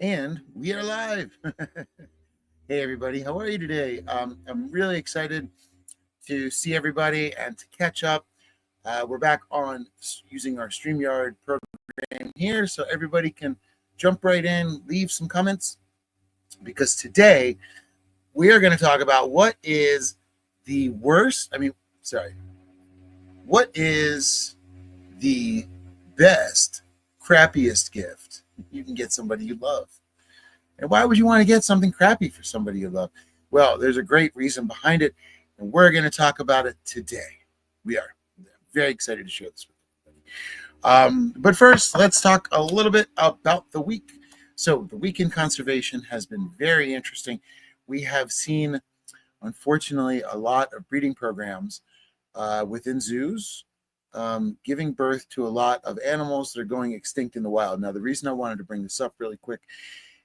And we are live. Hey, everybody. How are you today? I'm really excited to see everybody and to catch up. We're back on using our StreamYard program here so everybody can jump right in, leave some comments, because today we are going to talk about the worst, I mean, sorry, what is the best, crappiest gift you can get somebody you love? And why would you want to get something crappy for somebody you love? Well, there's a great reason behind it, and we're going to talk about it today. We are very excited to share this with everybody. But first, let's talk a little bit about the week. So the week in conservation has been very interesting. We have seen, unfortunately, a lot of breeding programs within zoos, giving birth to a lot of animals that are going extinct in the wild. Now, the reason I wanted to bring this up really quick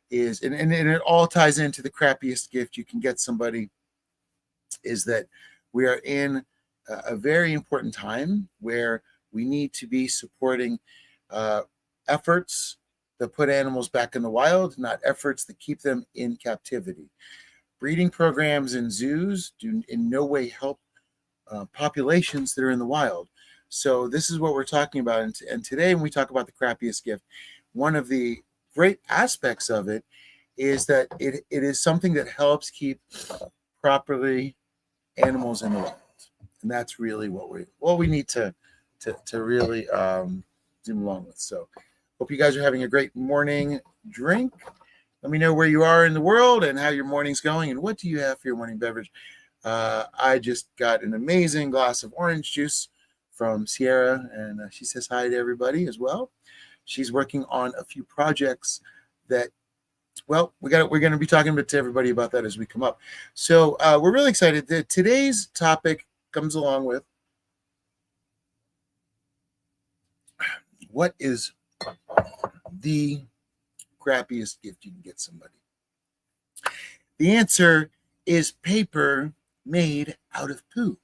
is, and it all ties into the crappiest gift you can get somebody, is that we are in a very important time where we need to be supporting efforts that put animals back in the wild, not efforts that keep them in captivity. Breeding programs in zoos do in no way help populations that are in the wild. So this is what we're talking about. And today, when we talk about the crappiest gift, one of the great aspects of it is that it is something that helps keep properly animals in the wild. And that's really what we need to really zoom along with. So hope you guys are having a great morning drink. Let me know where you are in the world and how your morning's going and what do you have for your morning beverage. I just got an amazing glass of orange juice from Sierra, and she says hi to everybody as well. She's working on a few projects that, well, we're going to be talking to everybody about that as we come up. So we're really excited. Today's topic comes along with what is the crappiest gift you can get somebody? The answer is paper made out of poo.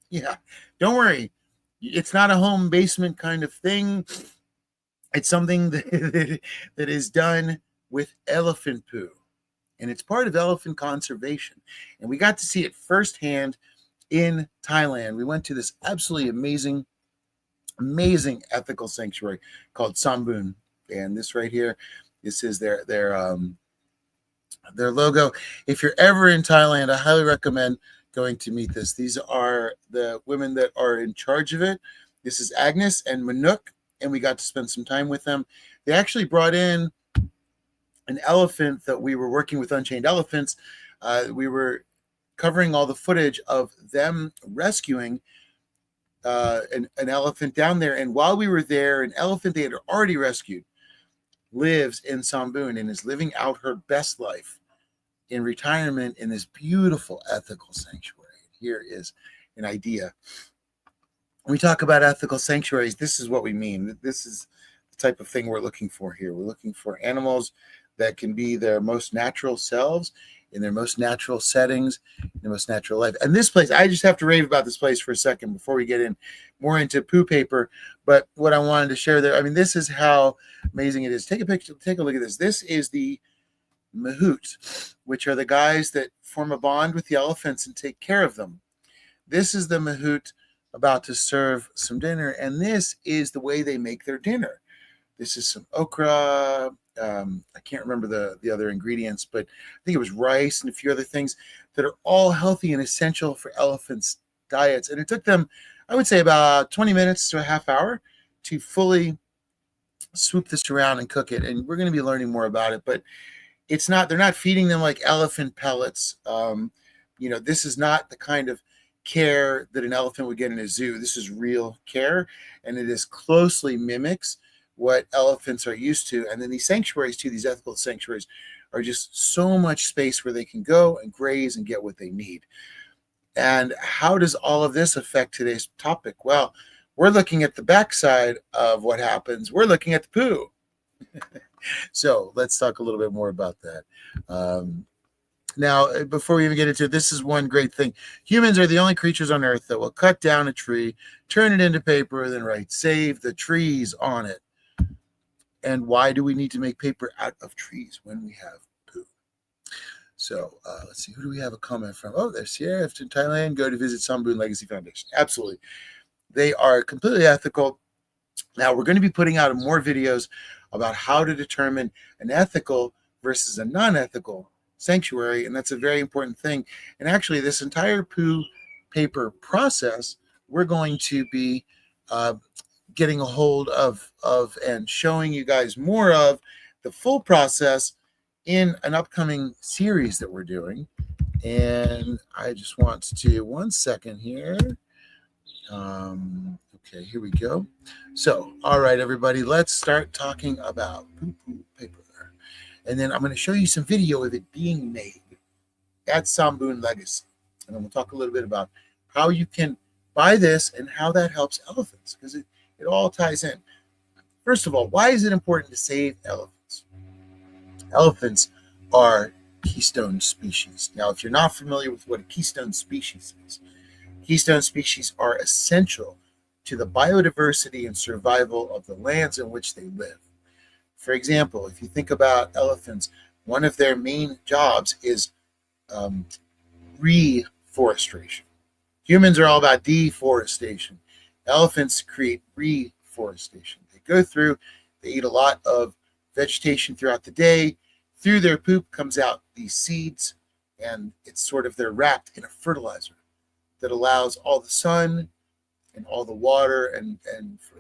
Yeah, don't worry. It's not a home basement kind of thing. It's something that is done with elephant poo, and it's part of elephant conservation. And we got to see it firsthand in Thailand. We went to this absolutely amazing ethical sanctuary called Sambun, and this right here, this is their logo. If you're ever in Thailand, I highly recommend going to meet this. These are the women that are in charge of it. This is Agnes and Manuk, and we got to spend some time with them. They actually brought in an elephant that we were working with Unchained Elephants. We were covering all the footage of them rescuing an elephant down there. And while we were there, an elephant they had already rescued lives in Sambun and is living out her best life in retirement in this beautiful ethical sanctuary. Here is an idea. When we talk about ethical sanctuaries, this is what we mean. This is the type of thing we're looking for here. We're looking for animals that can be their most natural selves in their most natural settings, in their most natural life. And this place, I just have to rave about this place for a second before we get in more into poo paper. But what I wanted to share there, I mean, this is how amazing it is. Take a picture, take a look at this. This is the mahout, which are the guys that form a bond with the elephants and take care of them. This is the mahout about to serve some dinner, and this is the way they make their dinner. This is some okra. I can't remember the other ingredients, but I think it was rice and a few other things that are all healthy and essential for elephants' diets. And it took them, I would say, about 20 minutes to a half hour to fully swoop this around and cook it. And we're going to be learning more about it, but they're not feeding them like elephant pellets. This is not the kind of care that an elephant would get in a zoo. This is real care, and it is closely mimics what elephants are used to. And then these sanctuaries too, these ethical sanctuaries, are just so much space where they can go and graze and get what they need. And how does all of this affect today's topic? Well, we're looking at the backside of what happens. We're looking at the poo. So let's talk a little bit more about that. Now, before we even get into it, this is one great thing. Humans are the only creatures on Earth that will cut down a tree, turn it into paper, then write, "Save the trees" on it. And why do we need to make paper out of trees when we have poo? So let's see, who do we have a comment from? Oh, there's Sierra. If in Thailand, go to visit Samboon Legacy Foundation. Absolutely. They are completely ethical. Now, we're going to be putting out more videos about how to determine an ethical versus a non-ethical sanctuary, and that's a very important thing. And actually, this entire poo paper process, we're going to be getting a hold of and showing you guys more of the full process in an upcoming series that we're doing. And I just want to, one second here. Okay, here we go. So, all right, everybody, let's start talking about poo-poo paper. And then I'm going to show you some video of it being made at Samboon Legacy. And then we'll talk a little bit about how you can buy this and how that helps elephants, because it all ties in. First of all, why is it important to save elephants? Elephants are keystone species. Now, if you're not familiar with what a keystone species is, keystone species are essential to the biodiversity and survival of the lands in which they live. For example, if you think about elephants, one of their main jobs is reforestation. Humans are all about deforestation. Elephants create reforestation. They go through, they eat a lot of vegetation throughout the day. Through their poop comes out these seeds, and it's sort of, they're wrapped in a fertilizer that allows all the sun and all the water and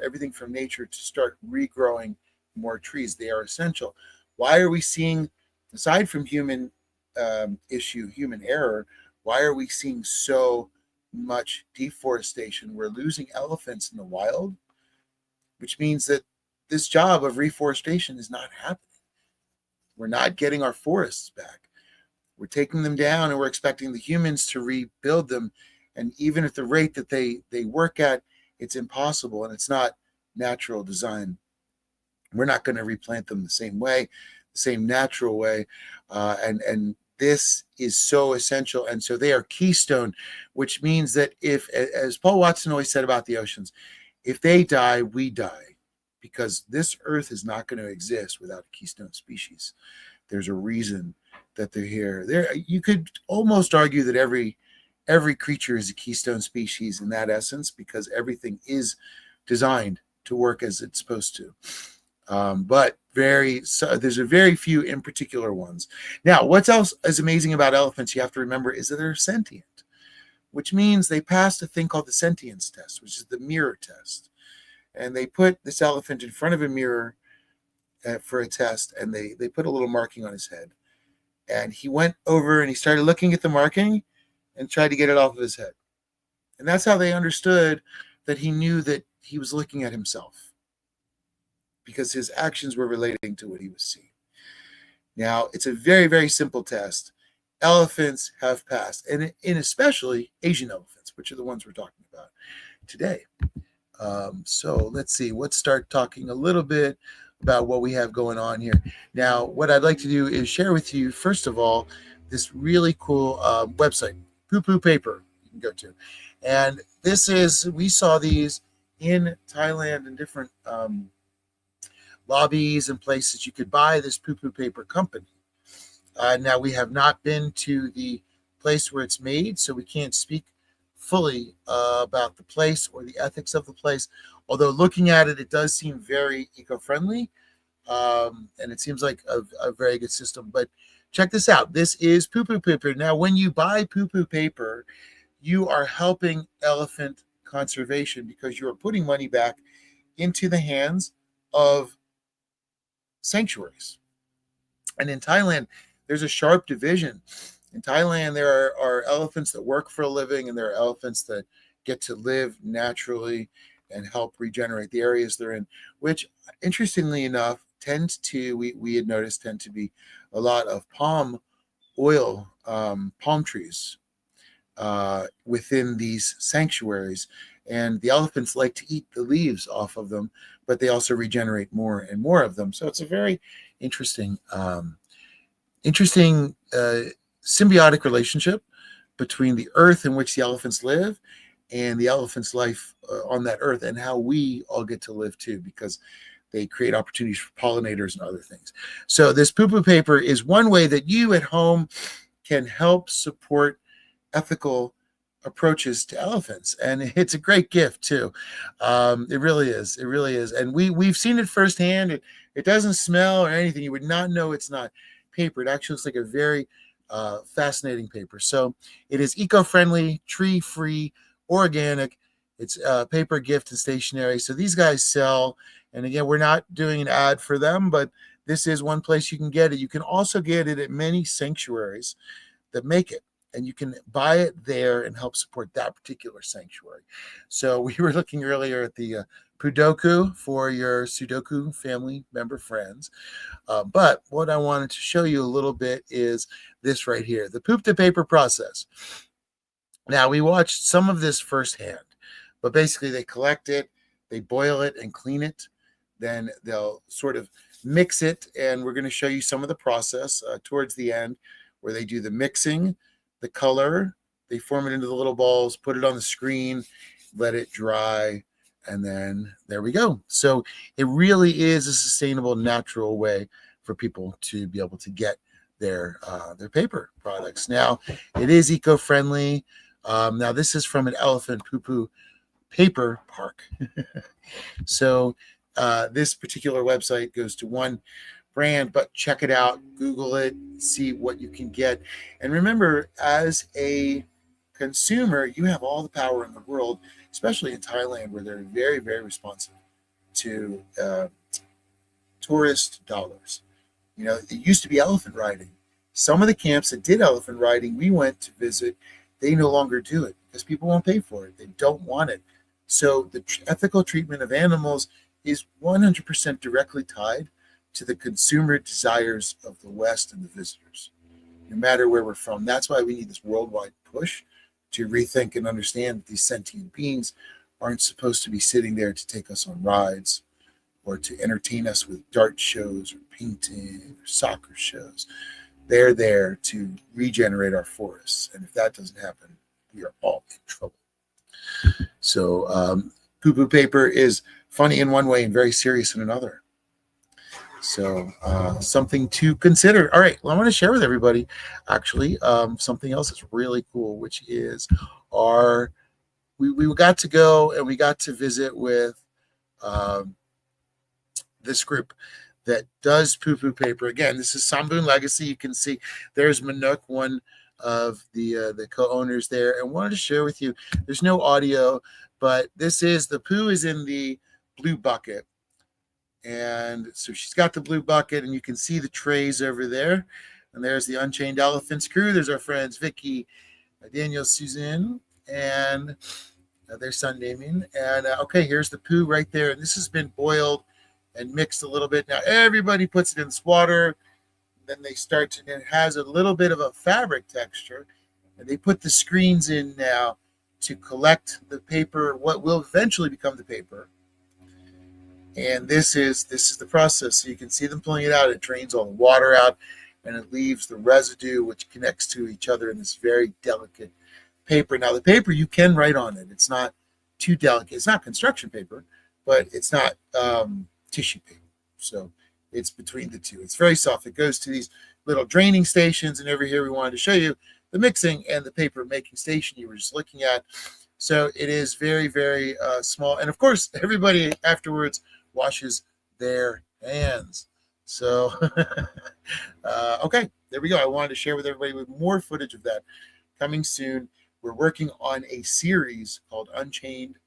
everything from nature to start regrowing more trees. They are essential. Why are we seeing, aside from human human error, why are we seeing so much deforestation? We're losing elephants in the wild, which means that this job of reforestation is not happening. We're not getting our forests back. We're taking them down, and we're expecting the humans to rebuild them. And even at the rate that they work at, it's impossible, and it's not natural design. We're not going to replant them the same way, the same natural way. And this is so essential. And so they are keystone, which means that if, as Paul Watson always said about the oceans, if they die, we die, because this earth is not going to exist without a keystone species. There's a reason that they're here. You could almost argue that every creature is a keystone species in that essence, because everything is designed to work as it's supposed to. But there's a very few in particular ones. Now, what else is amazing about elephants, you have to remember, is that they're sentient, which means they passed a thing called the sentience test, which is the mirror test. And they put this elephant in front of a mirror for a test, and they put a little marking on his head. And he went over and he started looking at the marking and tried to get it off of his head. And that's how they understood that he knew that he was looking at himself, because his actions were relating to what he was seeing. Now, it's a very, very simple test. Elephants have passed, and in especially Asian elephants, which are the ones we're talking about today. So let's see. Let's start talking a little bit about what we have going on here. Now, what I'd like to do is share with you, first of all, this really cool website, Poo Poo Paper, you can go to. And we saw these in Thailand in different lobbies and places. You could buy this Poo Poo Paper company. Now, we have not been to the place where it's made, so we can't speak fully about the place or the ethics of the place. Although looking at it, it does seem very eco-friendly, and it seems like a very good system. But check this out. This is Poo Poo Paper. Now, when you buy Poo Poo Paper, you are helping elephant conservation, because you are putting money back into the hands of sanctuaries. And in Thailand, there's a sharp division. In Thailand, there are elephants that work for a living, and there are elephants that get to live naturally and help regenerate the areas they're in, which, interestingly enough, we had noticed tend to be a lot of palm oil, palm trees within these sanctuaries. And the elephants like to eat the leaves off of them, but they also regenerate more and more of them. So it's a very interesting symbiotic relationship between the earth in which the elephants live and the elephant's life on that earth, and how we all get to live too, because They create opportunities for pollinators and other things. So this poo-poo paper is one way that you at home can help support ethical approaches to elephants, and it's a great gift too. It really is. It really is. And we've seen it firsthand. It doesn't smell or anything. You would not know it's not paper. It actually looks like a very fascinating paper. So it is eco-friendly, tree-free, organic. It's paper, gift, and stationery. So these guys sell, and again, we're not doing an ad for them, but this is one place you can get it. You can also get it at many sanctuaries that make it, and you can buy it there and help support that particular sanctuary. So we were looking earlier at the Pudoku for your Sudoku family member friends. But what I wanted to show you a little bit is this right here, the poop to paper process. Now, we watched some of this firsthand, but basically they collect it, they boil it and clean it. Then they'll sort of mix it, and we're going to show you some of the process towards the end where they do the mixing, the color, they form it into the little balls, put it on the screen, let it dry, and then there we go. So it really is a sustainable, natural way for people to be able to get their paper products. Now, it is eco-friendly. Now, this is from an elephant poo-poo paper park. So this particular website goes to one brand, but check it out, Google it, see what you can get. And remember, as a consumer, you have all the power in the world, especially in Thailand, where they're very, very responsive to tourist dollars. You know, it used to be elephant riding. Some of the camps that did elephant riding, we went to visit, they no longer do it because people won't pay for it. They don't want it. So the ethical treatment of animals is 100% directly tied to the consumer desires of the West and the visitors, no matter where we're from. That's why we need this worldwide push to rethink and understand that these sentient beings aren't supposed to be sitting there to take us on rides or to entertain us with dart shows or painting or soccer shows. They're there to regenerate our forests. And if that doesn't happen, we are all in trouble. So poo-poo paper is funny in one way and very serious in another. So something to consider. All right, well, I want to share with everybody actually something else that's really cool, which is we got to go and we got to visit with this group that does poo-poo paper. Again, this is Sambun Legacy. You can see there's Manuk, one of the co-owners there, and wanted to share with you. There's no audio, but this is the poo is in the blue bucket. And so she's got the blue bucket, and you can see the trays over there. And there's the Unchained Elephants crew. There's our friends Vicky, Daniel, Suzanne, and their son Damien. And okay, here's the poo right there. And this has been boiled and mixed a little bit. Now everybody puts it in this water. Then they start to, and it has a little bit of a fabric texture. And they put the screens in now to collect the paper, what will eventually become the paper. And this is the process. So you can see them pulling it out. It drains all the water out, and it leaves the residue, which connects to each other in this very delicate paper. Now, the paper, you can write on it. It's not too delicate. It's not construction paper, but it's not tissue paper. So it's between the two. It's very soft. It goes to these little draining stations, and over here we wanted to show you the mixing and the paper making station you were just looking at. So it is very, very small. And of course, everybody afterwards washes their hands. So, okay, there we go. I wanted to share with everybody with more footage of that coming soon. We're working on a series called Unchained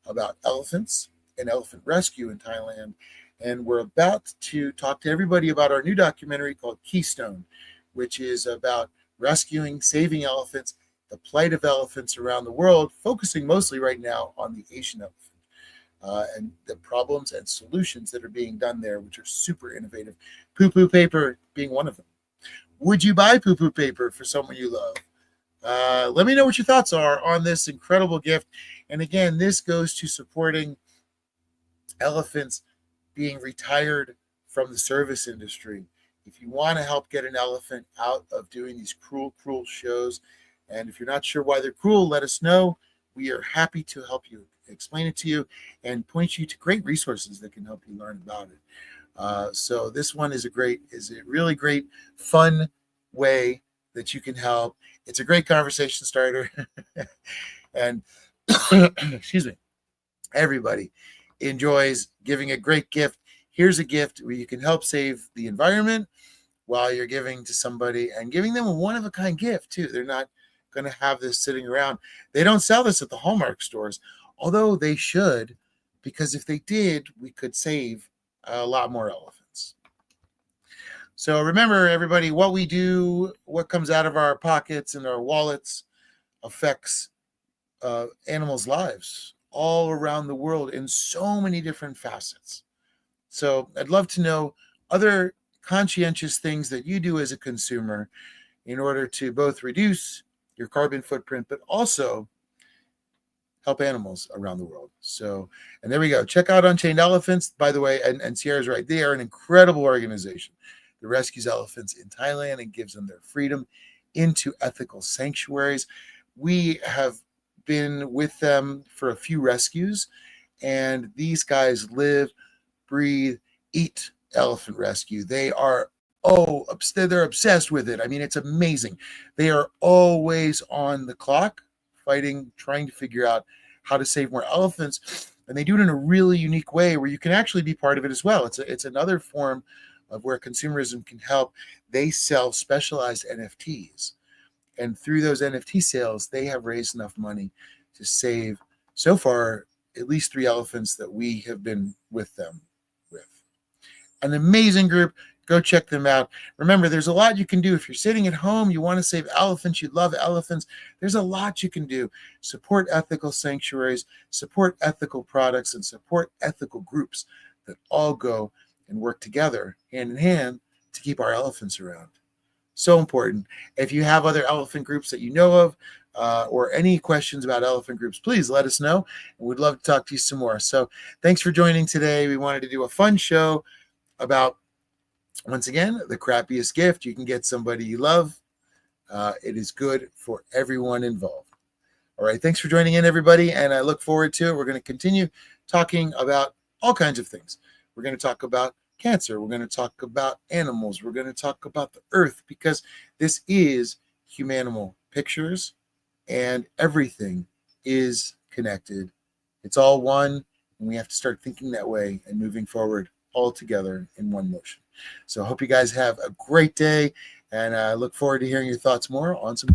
about elephants and elephant rescue in Thailand. And we're about to talk to everybody about our new documentary called Keystone, which is about rescuing, saving elephants, the plight of elephants around the world, focusing mostly right now on the Asian elephant. And the problems and solutions that are being done there, which are super innovative. Poo-poo paper being one of them. Would you buy poo-poo paper for someone you love? Let me know what your thoughts are on this incredible gift. And again, this goes to supporting elephants being retired from the service industry. If you want to help get an elephant out of doing these cruel, cruel shows, and if you're not sure why they're cruel, let us know. We are happy to help you explain it to you and point you to great resources that can help you learn about it. So this one is a really great, fun way that you can help. It's a great conversation starter. And excuse me, everybody enjoys giving a great gift. Here's a gift where you can help save the environment while you're giving to somebody, and giving them a one-of-a-kind gift too. They're not going to have this sitting around. They don't sell this at the Hallmark stores, although they should, because if they did, we could save a lot more elephants. So remember, everybody, what we do, what comes out of our pockets and our wallets affects animals' lives all around the world in so many different facets. So I'd love to know other conscientious things that you do as a consumer in order to both reduce your carbon footprint, but also help animals around the world. So, and there we go. Check out Unchained Elephants, by the way, and Sierra's right. They are an incredible organization that rescues elephants in Thailand and gives them their freedom into ethical sanctuaries. We have been with them for a few rescues, and these guys live, breathe, eat elephant rescue. They are they're obsessed with it. I mean, it's amazing. They are always on the clock, fighting, trying to figure out how to save more elephants, and they do it in a really unique way where you can actually be part of it as well. It's another form of where consumerism can help. They sell specialized NFTs, and through those NFT sales, they have raised enough money to save, so far, at least 3 elephants that we have been with them with. An amazing group. Go check them out. Remember, there's a lot you can do. If you're sitting at home, you want to save elephants, you love elephants, there's a lot you can do. Support ethical sanctuaries, support ethical products, and support ethical groups that all go and work together, hand in hand, to keep our elephants around. So important. If you have other elephant groups that you know of, or any questions about elephant groups, please let us know. We'd love to talk to you some more. So thanks for joining today. We wanted to do a fun show about, once again, the crappiest gift you can get somebody you love. It is good for everyone involved. All right. Thanks for joining in, everybody. And I look forward to it. We're going to continue talking about all kinds of things. We're going to talk about cancer. We're going to talk about animals. We're going to talk about the earth, because this is Humanimal Pictures and everything is connected. It's all one, and we have to start thinking that way and moving forward all together in one motion. So I hope you guys have a great day, and I look forward to hearing your thoughts more on some